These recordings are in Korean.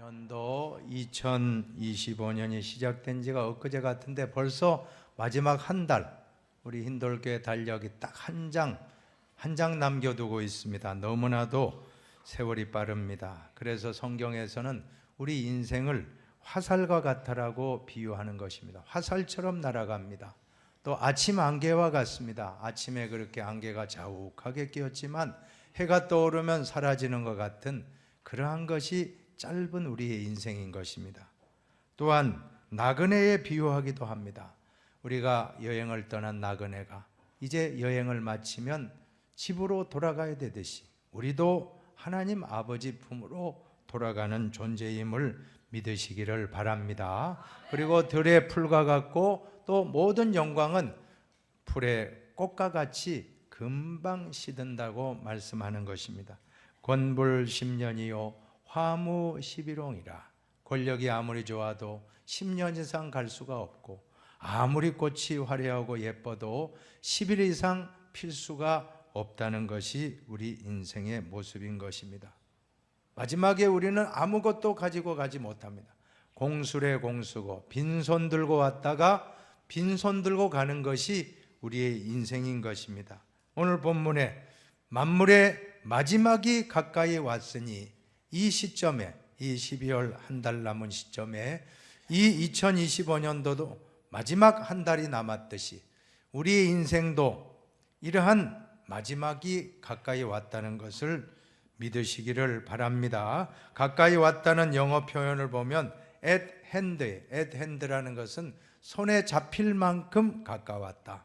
연도 2025년이 시작된 지가 엊그제 같은데 벌써 마지막 한 달, 우리 흰돌교회 달력이 딱 한 장 남겨두고 있습니다. 너무나도 세월이 빠릅니다. 그래서 성경에서는 우리 인생을 화살과 같아라고 비유하는 것입니다. 화살처럼 날아갑니다. 또 아침 안개와 같습니다. 아침에 그렇게 안개가 자욱하게 끼었지만 해가 떠오르면 사라지는 것 같은 그러한 것이 짧은 우리의 인생인 것입니다. 또한 나그네에 비유하기도 합니다. 우리가 여행을 떠난 나그네가 이제 여행을 마치면 집으로 돌아가야 되듯이 우리도 하나님 아버지 품으로 돌아가는 존재임을 믿으시기를 바랍니다. 그리고 들의 풀과 같고 또 모든 영광은 풀의 꽃과 같이 금방 시든다고 말씀하는 것입니다. 권불 10년이요 화무 11홍이라. 권력이 아무리 좋아도 10년 이상 갈 수가 없고 아무리 꽃이 화려하고 예뻐도 10일 이상 필 수가 없다는 것이 우리 인생의 모습인 것입니다. 마지막에 우리는 아무것도 가지고 가지 못합니다. 공술에 공수고 빈손 들고 왔다가 빈손 들고 가는 것이 우리의 인생인 것입니다. 오늘 본문에 만물의 마지막이 가까이 왔으니 이 시점에, 이 12월 한 달 남은 시점에 이 2025년도도 마지막 한 달이 남았듯이 우리의 인생도 이러한 마지막이 가까이 왔다는 것을 믿으시기를 바랍니다. 가까이 왔다는 영어 표현을 보면 at hand라는 것은 손에 잡힐 만큼 가까웠다.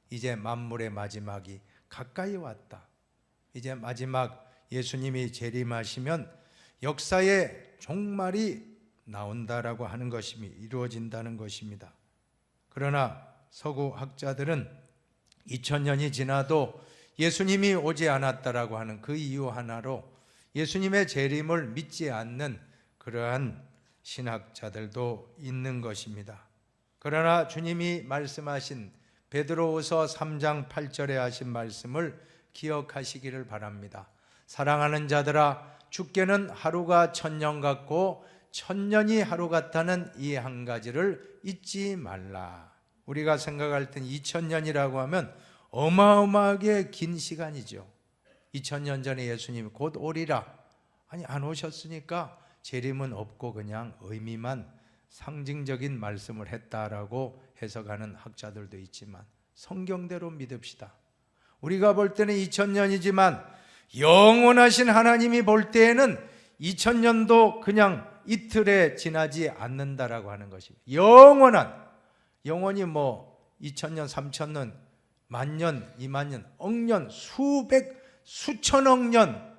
이제 만물의 마지막이 가까이 왔다. 이제 마지막 예수님이 재림하시면 역사의 종말이 나온다라고 하는 것이 이루어진다는 것입니다. 그러나 서구 학자들은 2000년이 지나도 예수님이 오지 않았다라고 하는 그 이유 하나로 예수님의 재림을 믿지 않는 그러한 신학자들도 있는 것입니다. 그러나 주님이 말씀하신 베드로후서 3장 8절에 하신 말씀을 기억하시기를 바랍니다. 사랑하는 자들아, 주께는 하루가 1000년 같고 1000년이 하루 같다는 이 한 가지를 잊지 말라. 우리가 생각할 땐 2000년이라고 하면 어마어마하게 긴 시간이죠. 2000년 전에 예수님이 곧 오리라. 아니, 안 오셨으니까 재림은 없고 그냥 의미만 상징적인 말씀을 했다라고 해석하는 학자들도 있지만 성경대로 믿읍시다. 우리가 볼 때는 2000년이지만 영원하신 하나님이 볼 때에는 2000년도 그냥 이틀에 지나지 않는다라고 하는 것입니다. 영원히 뭐 2000년, 3000년, 만년, 2만년, 억년, 수천억 년,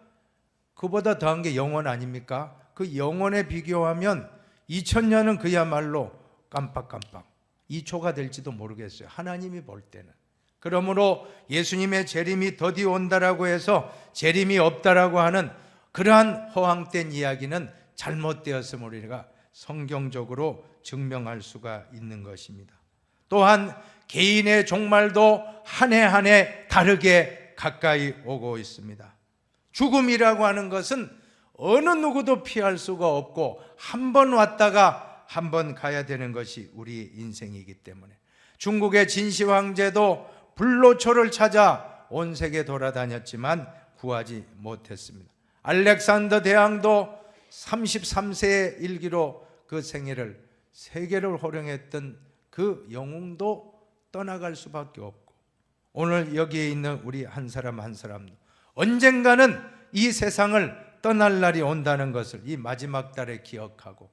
그보다 더한 게 영원 아닙니까? 그 영원에 비교하면 2000년은 그야말로 깜빡깜빡 2초가 될지도 모르겠어요. 하나님이 볼 때는. 그러므로 예수님의 재림이 더디 온다라고 해서 재림이 없다라고 하는 그러한 허황된 이야기는 잘못되었음을 우리가 성경적으로 증명할 수가 있는 것입니다. 또한 개인의 종말도 한 해 한 해 다르게 가까이 오고 있습니다. 죽음이라고 하는 것은 어느 누구도 피할 수가 없고 한 번 왔다가 한 번 가야 되는 것이 우리 인생이기 때문에 중국의 진시 황제도 불로초를 찾아 온 세계 돌아다녔지만 구하지 못했습니다. 알렉산더 대왕도 33세의 일기로 그 생애를 세계를 호령했던 그 영웅도 떠나갈 수밖에 없고 오늘 여기에 있는 우리 한 사람 한 사람도 언젠가는 이 세상을 떠날 날이 온다는 것을 이 마지막 달에 기억하고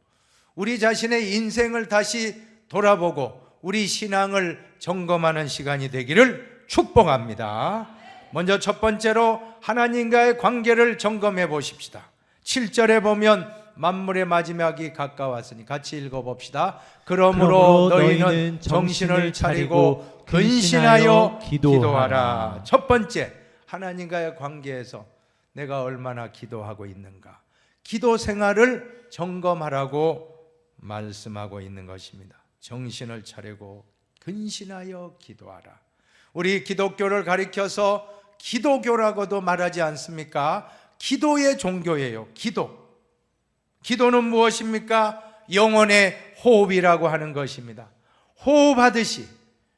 우리 자신의 인생을 다시 돌아보고 우리 신앙을 점검하는 시간이 되기를 축복합니다. 먼저 첫 번째로 하나님과의 관계를 점검해 보십시다. 7절에 보면 만물의 마지막이 가까웠으니 같이 읽어봅시다. 그러므로 너희는 정신을 차리고 근신하여 기도하라. 첫 번째, 하나님과의 관계에서 내가 얼마나 기도하고 있는가, 기도 생활을 점검하라고 말씀하고 있는 것입니다. 정신을 차리고 근신하여 기도하라. 우리 기독교를 가리켜서 기도교라고도 말하지 않습니까? 기도의 종교예요. 기도. 기도는 무엇입니까? 영혼의 호흡이라고 하는 것입니다. 호흡하듯이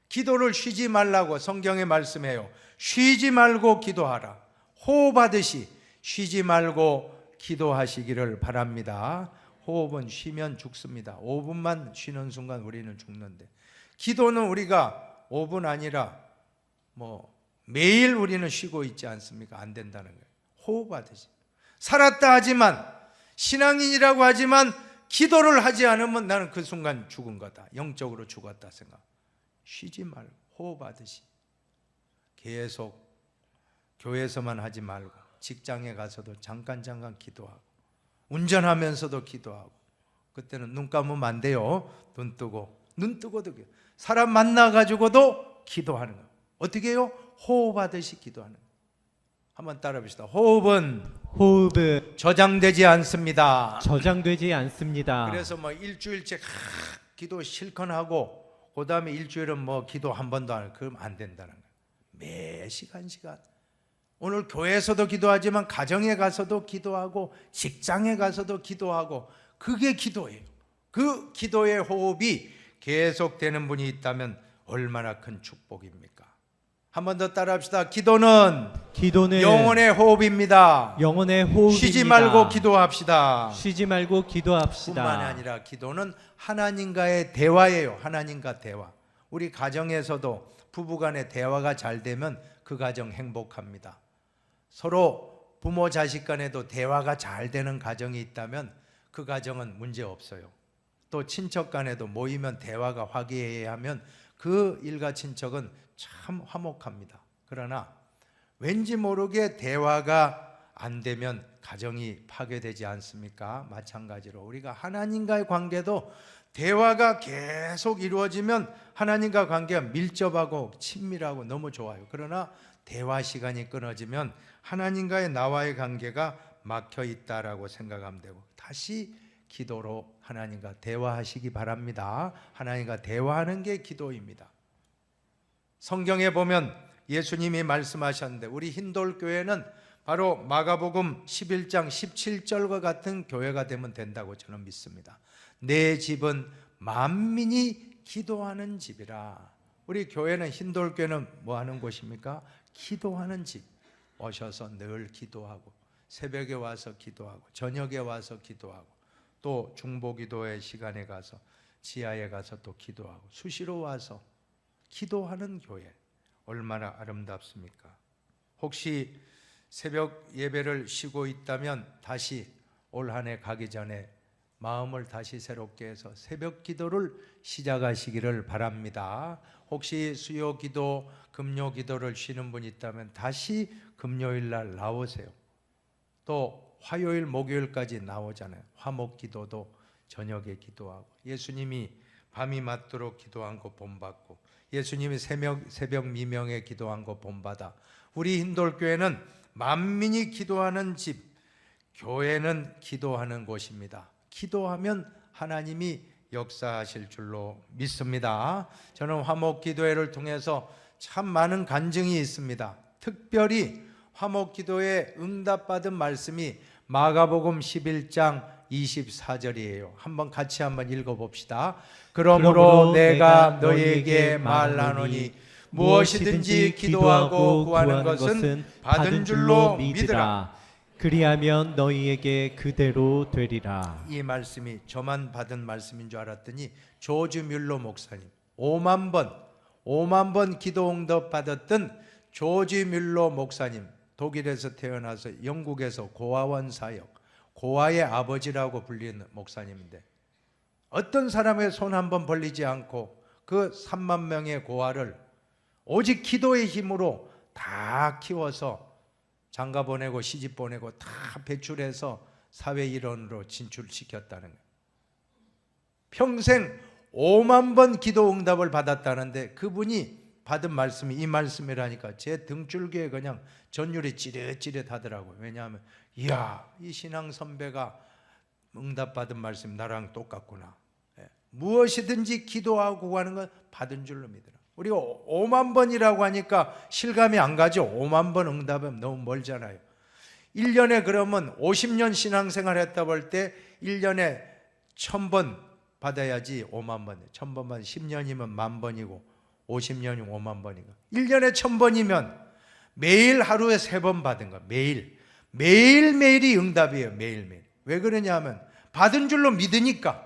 기도를 쉬지 말라고 성경에 말씀해요. 쉬지 말고 기도하라. 호흡하듯이 쉬지 말고 기도하시기를 바랍니다. 호흡은 쉬면 죽습니다. 5분만 쉬는 순간 우리는 죽는데, 기도는 우리가 5분 아니라 매일 우리는 쉬고 있지 않습니까? 안 된다는 거예요. 호흡하듯이. 살았다 하지만, 신앙인이라고 하지만 기도를 하지 않으면 나는 그 순간 죽은 거다, 영적으로 죽었다 생각. 쉬지 말고 호흡하듯이 계속, 교회에서만 하지 말고 직장에 가서도 잠깐 기도하고, 운전하면서도 기도하고, 그때는 눈 감으면 안 돼요. 눈 뜨고도 사람 만나가지고도 기도하는 거예요. 어떻게 해요? 호흡하듯이 기도하는 거예요. 한번 따라 봅시다. 호흡은 저장되지 않습니다. 그래서 일주일째 기도 실컷 하고 그 다음에 일주일은 기도 한 번도 안 하고, 그러면 안 된다는 거예요. 매 시간 오늘 교회에서도 기도하지만 가정에 가서도 기도하고 직장에 가서도 기도하고, 그게 기도예요. 그 기도의 호흡이 계속되는 분이 있다면 얼마나 큰 축복입니까? 한 번 더 따라합시다. 기도는 영혼의 호흡입니다. 쉬지 말고 기도합시다. 뿐만 아니라 기도는 하나님과의 대화예요. 하나님과 대화. 우리 가정에서도 부부간의 대화가 잘 되면 그 가정 행복합니다. 서로 부모 자식 간에도 대화가 잘 되는 가정이 있다면 그 가정은 문제 없어요. 또 친척 간에도 모이면 대화가 화기애애하면 그 일가 친척은 참 화목합니다. 그러나 왠지 모르게 대화가 안 되면 가정이 파괴되지 않습니까? 마찬가지로 우리가 하나님과의 관계도 대화가 계속 이루어지면 하나님과 관계가 밀접하고 친밀하고 너무 좋아요. 그러나 대화 시간이 끊어지면 하나님과의 나와의 관계가 막혀 있다라고 생각하면 되고, 다시 기도로 하나님과 대화하시기 바랍니다. 하나님과 대화하는 게 기도입니다. 성경에 보면 예수님이 말씀하셨는데, 우리 힌돌교회는 바로 마가복음 11장 17절과 같은 교회가 되면 된다고 저는 믿습니다. 내 집은 만민이 기도하는 집이라. 우리 교회는, 힌돌교회는 뭐 하는 곳입니까? 기도하는 집. 오셔서 늘 기도하고, 새벽에 와서 기도하고, 저녁에 와서 기도하고, 또 중보기도의 시간에 가서 지하에 가서 또 기도하고, 수시로 와서 기도하는 교회, 얼마나 아름답습니까? 혹시 새벽 예배를 쉬고 있다면 다시 올 한 해 가기 전에 마음을 다시 새롭게 해서 새벽 기도를 시작하시기를 바랍니다. 혹시 수요 기도, 금요 기도를 쉬는 분이 있다면 다시 금요일 날 나오세요. 또 화요일, 목요일까지 나오잖아요. 화목 기도도 저녁에 기도하고, 예수님이 밤이 맞도록 기도한 거 본받고, 예수님이 새벽 미명에 기도한 거 본받아. 우리 힌돌교회는 만민이 기도하는 집, 교회는 기도하는 곳입니다. 기도하면 하나님이 역사하실 줄로 믿습니다. 저는 화목기도회를 통해서 참 많은 간증이 있습니다. 특별히 화목기도에 응답받은 말씀이 마가복음 11장 24절이에요. 같이 한번 읽어봅시다. 그러므로 내가 너희에게 말하노니 무엇이든지 기도하고 구하는 것은 받은 줄로 믿으라. 그리하면 너희에게 그대로 되리라. 이 말씀이 저만 받은 말씀인 줄 알았더니 조지 뮬러 목사님, 5만 번 기도 응답 받았던 조지 뮬러 목사님, 독일에서 태어나서 영국에서 고아원 사역, 고아의 아버지라고 불리는 목사님인데, 어떤 사람의 손 한번 벌리지 않고 그 3만 명의 고아를 오직 기도의 힘으로 다 키워서 장가 보내고 시집 보내고 다 배출해서 사회 일원으로 진출시켰다는 거예요. 평생 5만 번 기도 응답을 받았다는데, 그분이 받은 말씀이 이 말씀이라니까 제 등줄기에 그냥 전율이 찌릿찌릿하더라고요. 왜냐하면 이야, 이 신앙 선배가 응답받은 말씀 나랑 똑같구나. 무엇이든지 기도하고 하는 건 받은 줄로 믿으라. 우리가 5만 번이라고 하니까 실감이 안 가죠. 5만 번 응답은 너무 멀잖아요. 1년에 그러면 50년 신앙생활 했다 볼 때 1년에 1000번 받아야지 5만 번. 1000번만 10년이면 10,000번이고 50년이면 5만 번이고 1년에 1000번이면 매일 하루에 3번 받은 거야. 매일매일이 응답이에요. 매일매일. 왜 그러냐 하면 받은 줄로 믿으니까.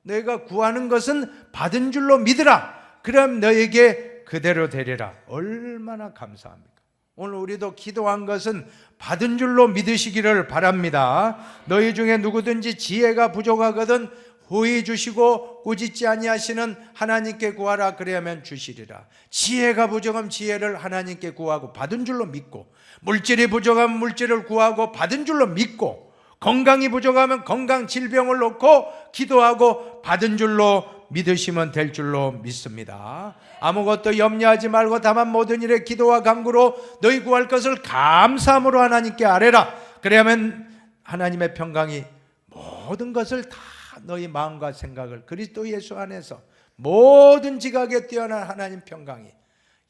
너희가 구하는 것은 받은 줄로 믿으라. 그럼 너에게 그대로 되리라. 얼마나 감사합니까? 오늘 우리도 기도한 것은 받은 줄로 믿으시기를 바랍니다. 너희 중에 누구든지 지혜가 부족하거든 후히 주시고 꾸짖지 아니하시는 하나님께 구하라. 그래야면 주시리라. 지혜가 부족하면 지혜를 하나님께 구하고 받은 줄로 믿고, 물질이 부족하면 물질을 구하고 받은 줄로 믿고, 건강이 부족하면 건강 질병을 놓고 기도하고 받은 줄로 믿으시면 될 줄로 믿습니다. 아무것도 염려하지 말고 다만 모든 일에 기도와 간구로 너희 구할 것을 감사함으로 하나님께 아뢰라. 그래야면 하나님의 평강이 모든 것을 다 너희 마음과 생각을 그리스도 예수 안에서 모든 지각에 뛰어난 하나님 평강이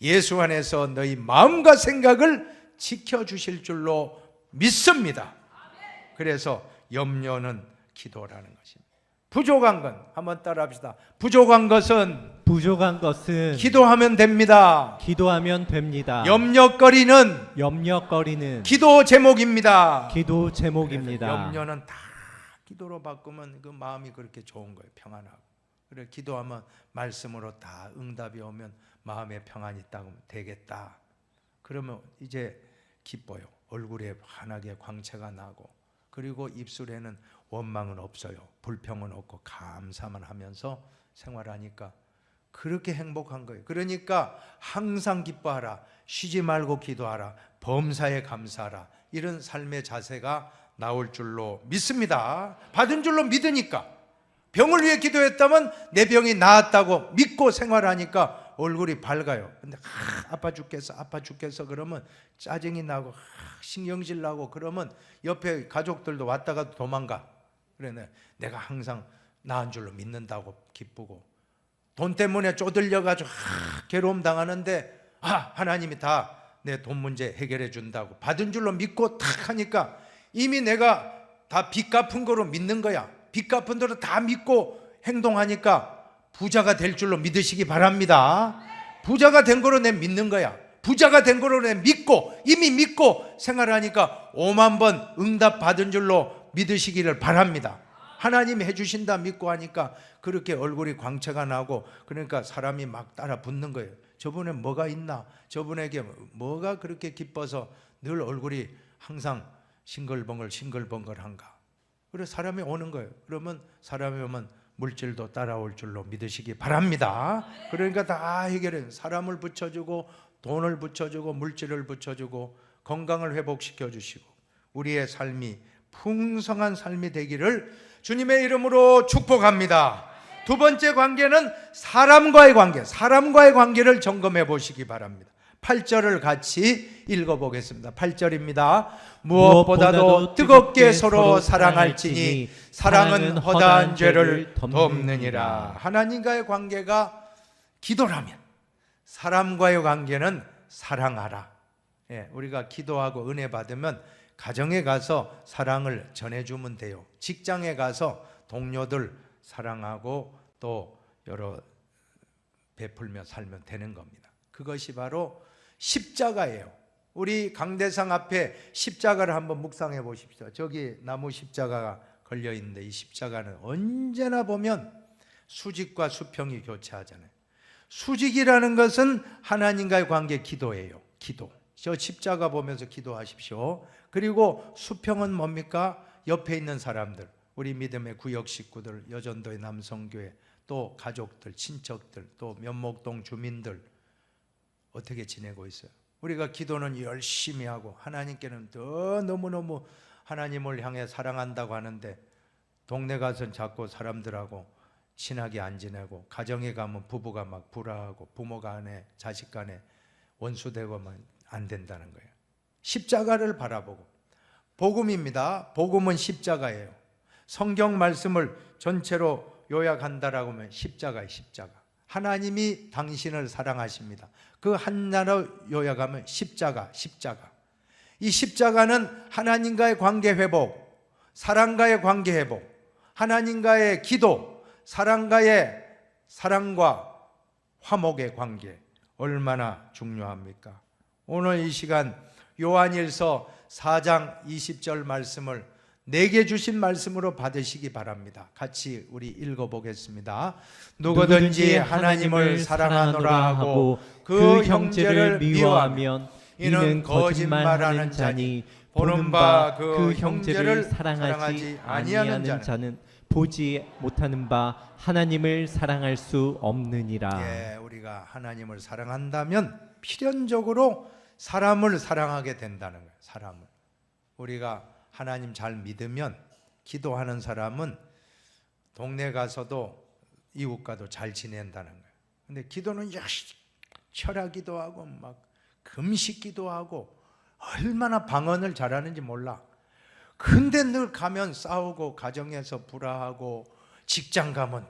예수 안에서 너희 마음과 생각을 지켜주실 줄로 믿습니다. 그래서 염려는 기도라는 것입니다. 부족한 건 한번 따라합시다. 부족한 것은 기도하면 됩니다. 기도하면 됩니다. 염려거리는 기도 제목입니다. 기도 제목입니다. 염려는 다 기도로 바꾸면 그 마음이 그렇게 좋은 거예요. 평안하고. 그래 기도하면 말씀으로 다 응답이 오면 마음에 평안이 있다고 되겠다. 그러면 이제 기뻐요. 얼굴에 환하게 광채가 나고, 그리고 입술에는 원망은 없어요. 불평은 없고 감사만 하면서 생활하니까 그렇게 행복한 거예요. 그러니까 항상 기뻐하라. 쉬지 말고 기도하라. 범사에 감사하라. 이런 삶의 자세가 나올 줄로 믿습니다. 받은 줄로 믿으니까. 병을 위해 기도했다면 내 병이 나았다고 믿고 생활하니까 얼굴이 밝아요. 근데 아파 죽겠어 그러면 짜증이 나고 신경질 나고 그러면 옆에 가족들도 왔다가 도망가. 그래 내가 항상 나은 줄로 믿는다고 기쁘고, 돈 때문에 쪼들려가지고 괴로움 당하는데 하나님이 다 내 돈 문제 해결해 준다고 받은 줄로 믿고 탁 하니까 이미 내가 다 빚 갚은 거로 믿는 거야. 빚 갚은 대로 다 믿고 행동하니까 부자가 될 줄로 믿으시기 바랍니다. 부자가 된 거로 내 믿는 거야. 부자가 된 거로 내 믿고 이미 믿고 생활하니까 5만 번 응답 받은 줄로 믿으시기를 바랍니다. 하나님이 해주신다 믿고 하니까 그렇게 얼굴이 광채가 나고, 그러니까 사람이 막 따라 붙는 거예요. 저분에 뭐가 있나? 저분에게 뭐가 그렇게 기뻐서 늘 얼굴이 항상 싱글벙글한가? 그래 사람이 오는 거예요. 그러면 사람이 오면 물질도 따라올 줄로 믿으시기 바랍니다. 그러니까 다 해결해요. 사람을 붙여주고 돈을 붙여주고 물질을 붙여주고 건강을 회복시켜 주시고 우리의 삶이 풍성한 삶이 되기를 주님의 이름으로 축복합니다. 두 번째 관계는 사람과의 관계. 사람과의 관계를 점검해 보시기 바랍니다. 8절을 같이 읽어보겠습니다. 8절입니다. 무엇보다도 뜨겁게 서로 사랑할지니 사랑은 허다한 죄를 덮느니라. 하나님과의 관계가 기도라면 사람과의 관계는 사랑하라. 우리가 기도하고 은혜 받으면 가정에 가서 사랑을 전해주면 돼요. 직장에 가서 동료들 사랑하고 또 여러 베풀며 살면 되는 겁니다. 그것이 바로 십자가예요. 우리 강대상 앞에 십자가를 한번 묵상해 보십시오. 저기 나무 십자가가 걸려 있는데 이 십자가는 언제나 보면 수직과 수평이 교차하잖아요. 수직이라는 것은 하나님과의 관계 기도예요. 기도. 저 십자가 보면서 기도하십시오. 그리고 수평은 뭡니까? 옆에 있는 사람들, 우리 믿음의 구역 식구들, 여전도의 남성교회, 또 가족들, 친척들, 또 면목동 주민들 어떻게 지내고 있어요? 우리가 기도는 열심히 하고 하나님께는 더 너무너무 하나님을 향해 사랑한다고 하는데 동네 가서는 자꾸 사람들하고 친하게 안 지내고, 가정에 가면 부부가 막 불화하고 부모 간에 자식 간에 원수되고만 안 된다는 거예요. 십자가를 바라보고, 복음입니다. 복음은 십자가예요. 성경 말씀을 전체로 요약한다라고 하면 십자가예요. 십자가. 하나님이 당신을 사랑하십니다. 그 한나로 요약하면 십자가. 이 십자가는 하나님과의 관계 회복, 사랑과의 관계 회복, 하나님과의 기도, 사랑과 화목의 관계, 얼마나 중요합니까? 오늘 이 시간 요한일서 4장 20절 말씀을 내게 주신 말씀으로 받으시기 바랍니다. 같이 우리 읽어보겠습니다. 누구든지 하나님을 사랑하노라 하고 그 형제를 미워하면 이는 거짓말하는 자니 보는 바 그 형제를 사랑하지 아니하는 자는 보지 못하는 바 하나님을 사랑할 수 없느니라. 우리가 하나님을 사랑한다면 필연적으로 사람을 사랑하게 된다는 거예요. 사람을. 우리가 하나님 잘 믿으면 기도하는 사람은 동네 가서도 이웃과도 잘 지낸다는 거예요. 근데 기도는 역시 철학기도 하고 막 금식기도 하고 얼마나 방언을 잘하는지 몰라. 근데 늘 가면 싸우고 가정에서 불화하고 직장 가면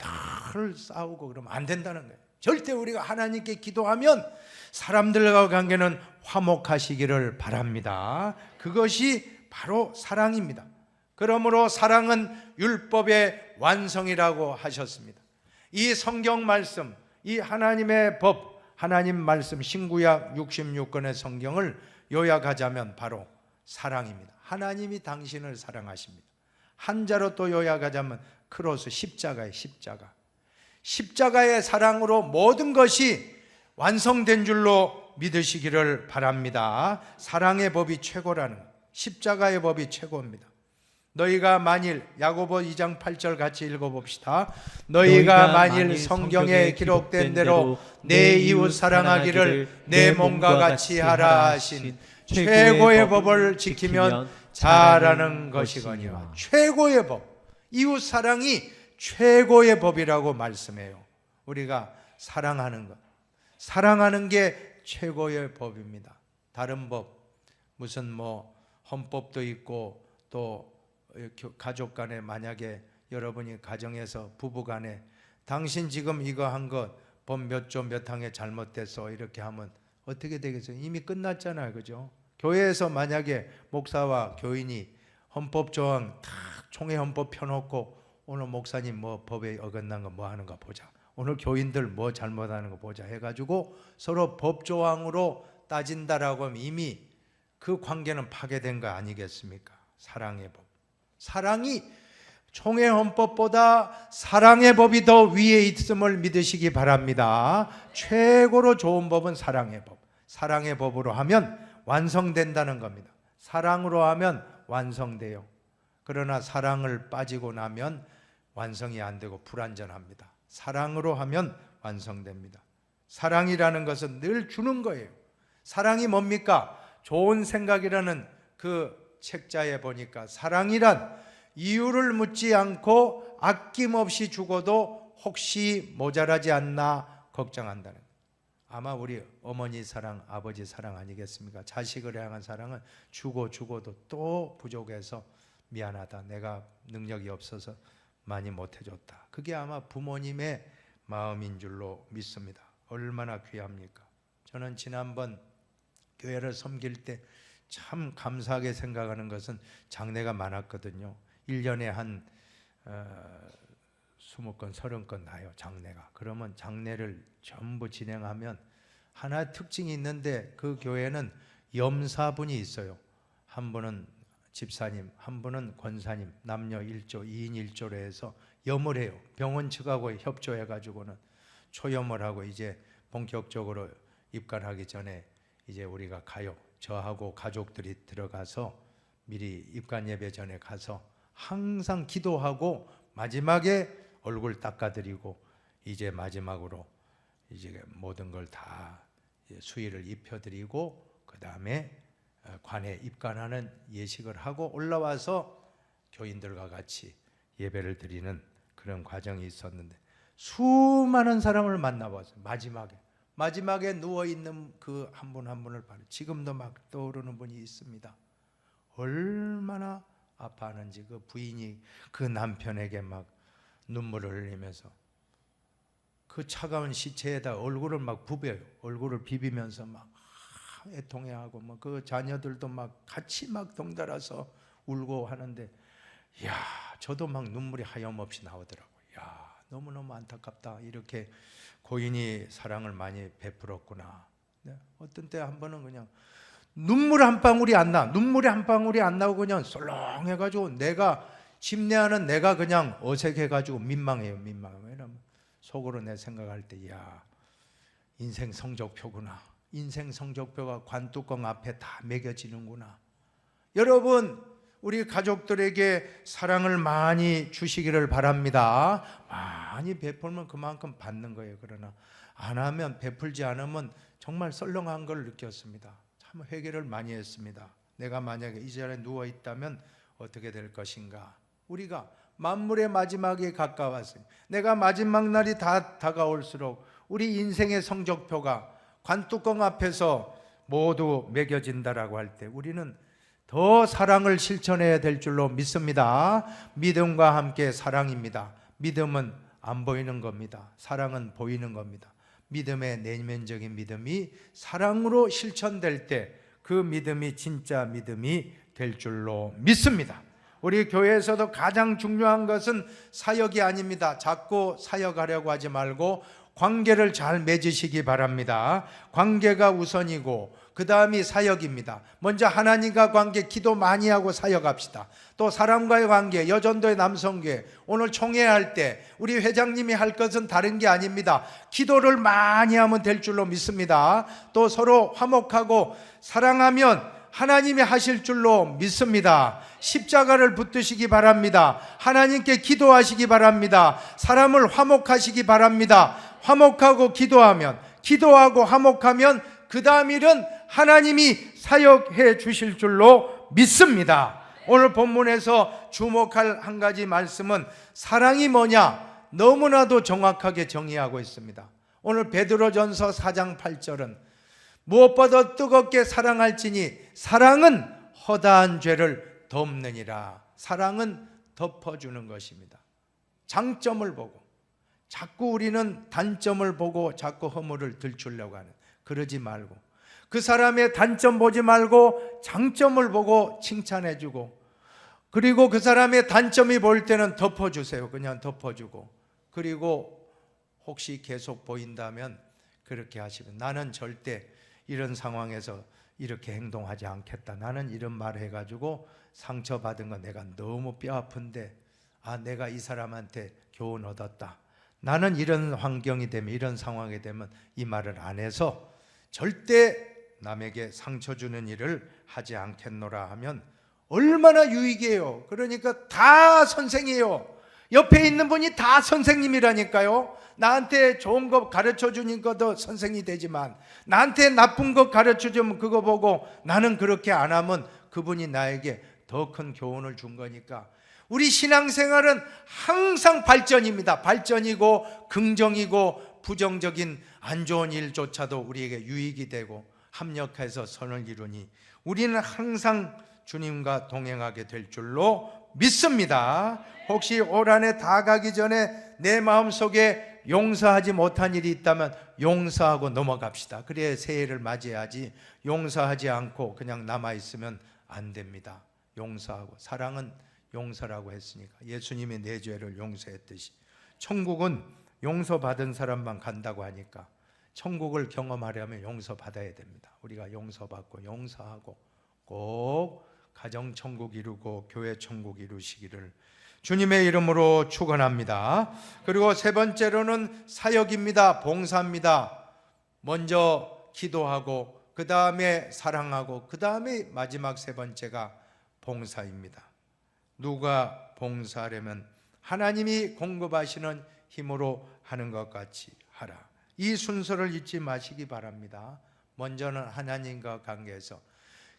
늘 싸우고 그러면 안 된다는 거예요. 절대 우리가 하나님께 기도하면 사람들과 관계는 화목하시기를 바랍니다. 그것이 바로 사랑입니다. 그러므로 사랑은 율법의 완성이라고 하셨습니다. 이 성경 말씀, 이 하나님의 법, 하나님 말씀 신구약 66권의 성경을 요약하자면 바로 사랑입니다. 하나님이 당신을 사랑하십니다. 한자로 또 요약하자면 크로스, 십자가의 십자가. 십자가의 사랑으로 모든 것이 완성된 줄로 믿으시기를 바랍니다. 사랑의 법이 최고라는 것, 십자가의 법이 최고입니다. 너희가 만일 야고보 2장 8절 같이 읽어봅시다. 너희가 만일 성경에 기록된 대로 내 이웃 사랑하기를 내 몸과 같이 하라 하신 최고의 법을 지키면 잘하는 것이거니와. 최고의 법, 이웃 사랑이 최고의 법이라고 말씀해요. 우리가 사랑하는 것, 사랑하는 게 최고의 법입니다. 다른 법, 무슨 헌법도 있고 또 가족 간에 만약에 여러분이 가정에서 부부 간에 당신 지금 이거 한 것 법 몇 조 몇 항에 잘못됐어 이렇게 하면 어떻게 되겠어요? 이미 끝났잖아요. 그죠? 교회에서 만약에 목사와 교인이 헌법 조항 다 총회 헌법 펴놓고 오늘 목사님 법에 어긋난 거 하는 거 보자. 오늘 교인들 잘못하는 거 보자 해가지고 서로 법 조항으로 따진다라고 하면 이미 그 관계는 파괴된 거 아니겠습니까? 사랑의 법. 사랑이 총회 헌법보다 사랑의 법이 더 위에 있음을 믿으시기 바랍니다. 최고로 좋은 법은 사랑의 법. 사랑의 법으로 하면 완성된다는 겁니다. 사랑으로 하면 완성돼요. 그러나 사랑을 빠지고 나면 완성이 안 되고 불완전합니다. 사랑으로 하면 완성됩니다. 사랑이라는 것은 늘 주는 거예요. 사랑이 뭡니까? 좋은 생각이라는 그 책자에 보니까 사랑이란 이유를 묻지 않고 아낌없이 주고도 혹시 모자라지 않나 걱정한다는 거예요. 아마 우리 어머니 사랑, 아버지 사랑 아니겠습니까? 자식을 향한 사랑은 주고도 또 부족해서 미안하다, 내가 능력이 없어서 많이 못해줬다. 그게 아마 부모님의 마음인 줄로 믿습니다. 얼마나 귀합니까? 저는 지난번 교회를 섬길 때 참 감사하게 생각하는 것은 장례가 많았거든요. 1년에 한 20건, 30건 나요, 장례가. 그러면 장례를 전부 진행하면 하나 특징이 있는데 그 교회는 염사분이 있어요. 한 분은 집사님, 한 분은 권사님, 남녀 1조, 2인 1조로 해서 염을 해요. 병원 측하고 협조해가지고는 초염을 하고 이제 본격적으로 입관하기 전에 이제 우리가 가요. 저하고 가족들이 들어가서 미리 입관 예배 전에 가서 항상 기도하고 마지막에 얼굴 닦아드리고 이제 마지막으로 이제 모든 걸 다 수의를 입혀드리고 그 다음에 관에 입관하는 예식을 하고 올라와서 교인들과 같이 예배를 드리는 그런 과정이 있었는데 수많은 사람을 만나봤어요. 마지막에 누워있는 그 한 분 한 분을 봐요. 지금도 막 떠오르는 분이 있습니다. 얼마나 아파하는지 그 부인이 그 남편에게 막 눈물을 흘리면서 그 차가운 시체에다 얼굴을 막 부벼요. 얼굴을 비비면서 막 애통해하고 뭐 그 자녀들도 막 같이 막 덩달아서 울고 하는데, 야, 저도 막 눈물이 하염없이 나오더라고요. 야, 너무너무 안타깝다. 이렇게 고인이 사랑을 많이 베풀었구나. 네, 어떤 때 한 번은 그냥 눈물이 한 방울이 안 나고 그냥 썰렁해가지고 내가 집례하는 내가 그냥 어색해가지고 민망해요. 왜냐면 속으로 내 생각할 때, 야, 인생 성적표구나. 인생 성적표가 관뚜껑 앞에 다 매겨지는구나. 여러분, 우리 가족들에게 사랑을 많이 주시기를 바랍니다. 많이 베풀면 그만큼 받는 거예요. 그러나 안 하면, 베풀지 않으면 정말 썰렁한 걸 느꼈습니다. 참 회개를 많이 했습니다. 내가 만약에 이 자리에 누워 있다면 어떻게 될 것인가. 우리가 만물의 마지막에 가까웠으니, 내가 마지막 날이 다가올수록 우리 인생의 성적표가 관뚜껑 앞에서 모두 매겨진다라고 할 때 우리는 더 사랑을 실천해야 될 줄로 믿습니다. 믿음과 함께 사랑입니다. 믿음은 안 보이는 겁니다. 사랑은 보이는 겁니다. 믿음의 내면적인 믿음이 사랑으로 실천될 때 그 믿음이 진짜 믿음이 될 줄로 믿습니다. 우리 교회에서도 가장 중요한 것은 사역이 아닙니다. 자꾸 사역하려고 하지 말고 관계를 잘 맺으시기 바랍니다. 관계가 우선이고 그 다음이 사역입니다. 먼저 하나님과 관계, 기도 많이 하고 사역합시다. 또 사람과의 관계, 여전도의 남성교회 오늘 총회할 때 우리 회장님이 할 것은 다른 게 아닙니다. 기도를 많이 하면 될 줄로 믿습니다. 또 서로 화목하고 사랑하면 하나님이 하실 줄로 믿습니다. 십자가를 붙드시기 바랍니다. 하나님께 기도하시기 바랍니다. 사람을 화목하시기 바랍니다. 화목하고 기도하면, 기도하고 화목하면 그 다음 일은 하나님이 사역해 주실 줄로 믿습니다. 오늘 본문에서 주목할 한 가지 말씀은 사랑이 뭐냐? 너무나도 정확하게 정의하고 있습니다. 오늘 베드로전서 4장 8절은 무엇보다 뜨겁게 사랑할지니 사랑은 허다한 죄를 덮느니라. 사랑은 덮어주는 것입니다. 장점을 보고, 자꾸 우리는 단점을 보고 자꾸 허물을 들추려고 하는, 그러지 말고 그 사람의 단점 보지 말고 장점을 보고 칭찬해주고, 그리고 그 사람의 단점이 보일 때는 덮어주세요. 그냥 덮어주고, 그리고 혹시 계속 보인다면 그렇게 하시면, 나는 절대 이런 상황에서 이렇게 행동하지 않겠다. 나는 이런 말을 해가지고 상처받은 건 내가 너무 뼈 아픈데, 내가 이 사람한테 교훈 얻었다. 나는 이런 환경이 되면, 이런 상황이 되면 이 말을 안 해서 절대 남에게 상처 주는 일을 하지 않겠노라 하면 얼마나 유익이에요. 그러니까 다 선생이에요. 옆에 있는 분이 다 선생님이라니까요. 나한테 좋은 거 가르쳐 주니까도 선생이 되지만, 나한테 나쁜 거 가르쳐 주면 그거 보고 나는 그렇게 안 하면 그분이 나에게 더 큰 교훈을 준 거니까 우리 신앙생활은 항상 발전입니다. 발전이고 긍정이고 부정적인 안 좋은 일조차도 우리에게 유익이 되고 합력해서 선을 이루니 우리는 항상 주님과 동행하게 될 줄로 믿습니다. 혹시 올 한 해 다 가기 전에 내 마음속에 용서하지 못한 일이 있다면 용서하고 넘어갑시다. 그래야 새해를 맞이해야지 용서하지 않고 그냥 남아있으면 안 됩니다. 용서하고, 사랑은 용서라고 했으니까 예수님이 내 죄를 용서했듯이 천국은 용서받은 사람만 간다고 하니까 천국을 경험하려면 용서받아야 됩니다. 우리가 용서받고 용서하고 꼭 가정천국 이루고 교회천국 이루시기를 주님의 이름으로 축원합니다. 그리고 세 번째로는 사역입니다. 봉사입니다. 먼저 기도하고 그 다음에 사랑하고 그 다음에 마지막 세 번째가 봉사입니다. 누가 봉사하려면 하나님이 공급하시는 힘으로 하는 것 같이 하라. 이 순서를 잊지 마시기 바랍니다. 먼저는 하나님과 관계에서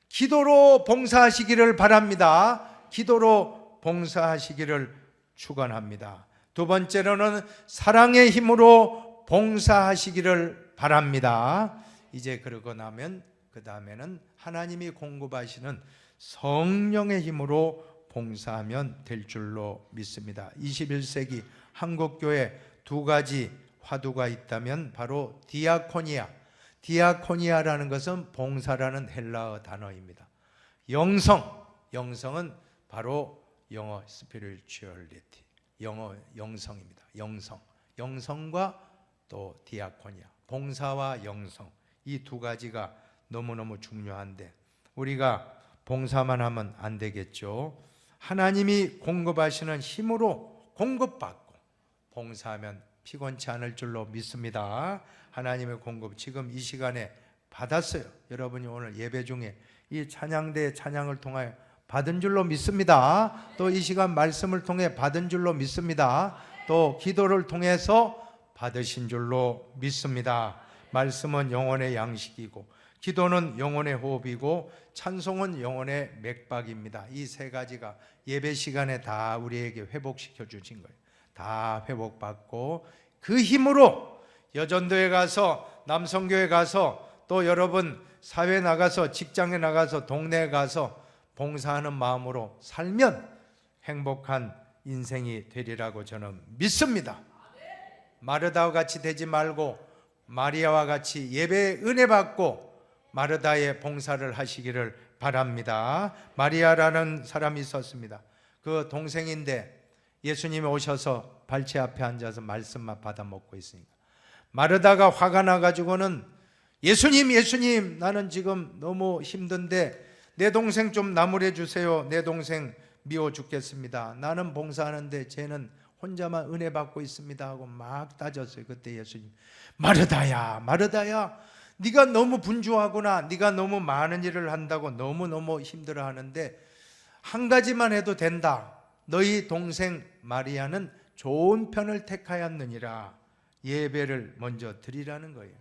기도로 봉사하시기를 바랍니다. 기도로 봉사하시기를 축원합니다. 두 번째로는 사랑의 힘으로 봉사하시기를 바랍니다. 이제 그러고 나면 그 다음에는 하나님이 공급하시는 성령의 힘으로 봉사하면 될 줄로 믿습니다. 21세기 한국교회 두 가지 화두가 있다면 바로 디아코니아, 디아코니아라는 것은 봉사라는 헬라어 단어입니다. 영성은 바로 영어 spirituality, 영어 영성입니다. 영성과 또 디아코니아, 봉사와 영성, 이 두 가지가 너무너무 중요한데 우리가 봉사만 하면 안 되겠죠. 하나님이 공급하시는 힘으로 공급받고 봉사하면 피곤치 않을 줄로 믿습니다. 하나님의 공급 지금 이 시간에 받았어요. 여러분이 오늘 예배 중에 이 찬양대 찬양을 통하여 받은 줄로 믿습니다. 또 이 시간 말씀을 통해 받은 줄로 믿습니다. 또 기도를 통해서 받으신 줄로 믿습니다. 말씀은 영혼의 양식이고 기도는 영혼의 호흡이고 찬송은 영혼의 맥박입니다. 이 세 가지가 예배 시간에 다 우리에게 회복시켜 주신 거예요. 다 회복받고 그 힘으로 여전도에 가서 남성교회 가서 또 여러분 사회 나가서 직장에 나가서 동네에 가서 봉사하는 마음으로 살면 행복한 인생이 되리라고 저는 믿습니다. 마르다와 같이 되지 말고 마리아와 같이 예배의 은혜 받고 마르다의 봉사를 하시기를 바랍니다. 마리아라는 사람이 있었습니다. 그 동생인데 예수님이 오셔서 발치 앞에 앉아서 말씀만 받아 먹고 있으니까 마르다가 화가 나가지고는 예수님 나는 지금 너무 힘든데 내 동생 좀 나무래 주세요. 내 동생 미워 죽겠습니다. 나는 봉사하는데 쟤는 혼자만 은혜 받고 있습니다 하고 막 따졌어요. 그때 예수님 마르다야 네가 너무 분주하구나. 네가 너무 많은 일을 한다고 너무너무 힘들어하는데 한 가지만 해도 된다. 너희 동생 마리아는 좋은 편을 택하였느니라. 예배를 먼저 드리라는 거예요.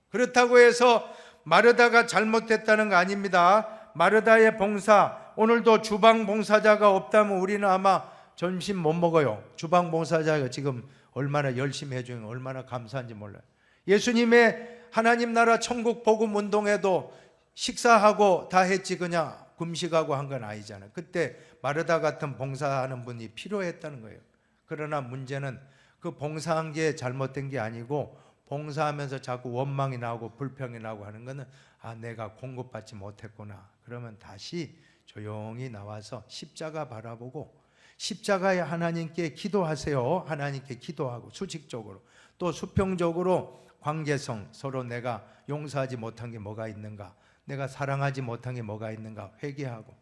그렇다고 해서 마르다가 잘못됐다는 거 아닙니다. 마르다의 봉사, 오늘도 주방 봉사자가 없다면 우리는 아마 점심 못 먹어요. 주방 봉사자가 지금 얼마나 열심히 해주면 얼마나 감사한지 몰라요. 예수님의 하나님 나라 천국 복음 운동에도 식사하고 다 했지 그냥 금식하고 한 건 아니잖아요. 그때 마르다 같은 봉사하는 분이 필요했다는 거예요. 그러나 문제는 그 봉사한 게 잘못된 게 아니고 봉사하면서 자꾸 원망이 나오고 불평이 나오고 하는 거는 내가 공급받지 못했구나. 그러면 다시 조용히 나와서 십자가 바라보고 십자가에 하나님께 기도하세요. 하나님께 기도하고 수직적으로 또 수평적으로 관계성, 서로 내가 용서하지 못한 게 뭐가 있는가, 내가 사랑하지 못한 게 뭐가 있는가 회개하고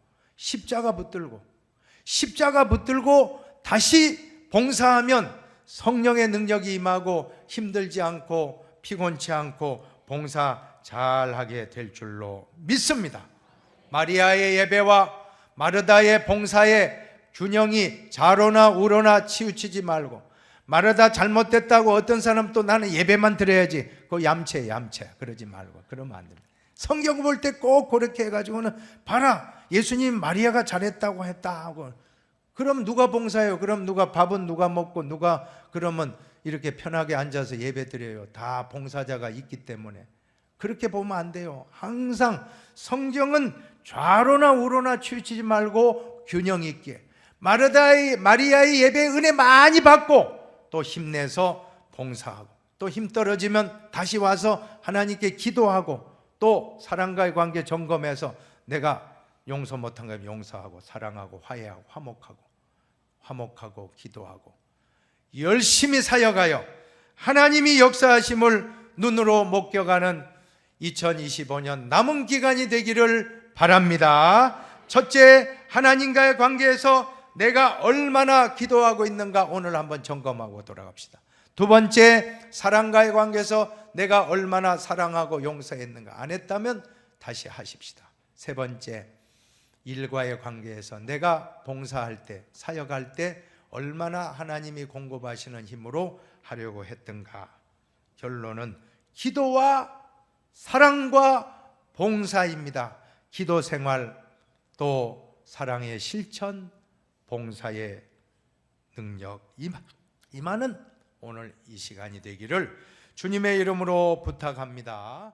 십자가 붙들고 다시 봉사하면 성령의 능력이 임하고 힘들지 않고 피곤치 않고 봉사 잘하게 될 줄로 믿습니다. 마리아의 예배와 마르다의 봉사의 균형이 좌로나 우로나 치우치지 말고 마르다 잘못됐다고 어떤 사람 또 나는 예배만 드려야지 그거 얌체 그러지 말고 그러면 안 됩니다. 성경 볼 때 꼭 그렇게 해가지고는 봐라 예수님 마리아가 잘했다고 했다 하고 그럼 누가 봉사해요? 그럼 누가 밥은 누가 먹고 누가 그러면 이렇게 편하게 앉아서 예배 드려요? 다 봉사자가 있기 때문에 그렇게 보면 안 돼요. 항상 성경은 좌로나 우로나 치우치지 말고 균형 있게 마리아의 예배 은혜 많이 받고 또 힘내서 봉사하고 또 힘 떨어지면 다시 와서 하나님께 기도하고 또 사랑과의 관계 점검해서 내가 용서 못한 거 용서하고 사랑하고 화해하고 화목하고 기도하고 열심히 사역하여 하나님이 역사하심을 눈으로 목격하는 2025년 남은 기간이 되기를 바랍니다. 첫째, 하나님과의 관계에서 내가 얼마나 기도하고 있는가 오늘 한번 점검하고 돌아갑시다. 두 번째, 사랑과의 관계에서 내가 얼마나 사랑하고 용서했는가. 안 했다면 다시 하십시다. 세 번째, 일과의 관계에서 내가 봉사할 때, 사역할 때 얼마나 하나님이 공급하시는 힘으로 하려고 했던가. 결론은 기도와 사랑과 봉사입니다. 기도 생활 또 사랑의 실천, 봉사의 능력 임하는 오늘 이 시간이 되기를 주님의 이름으로 부탁합니다.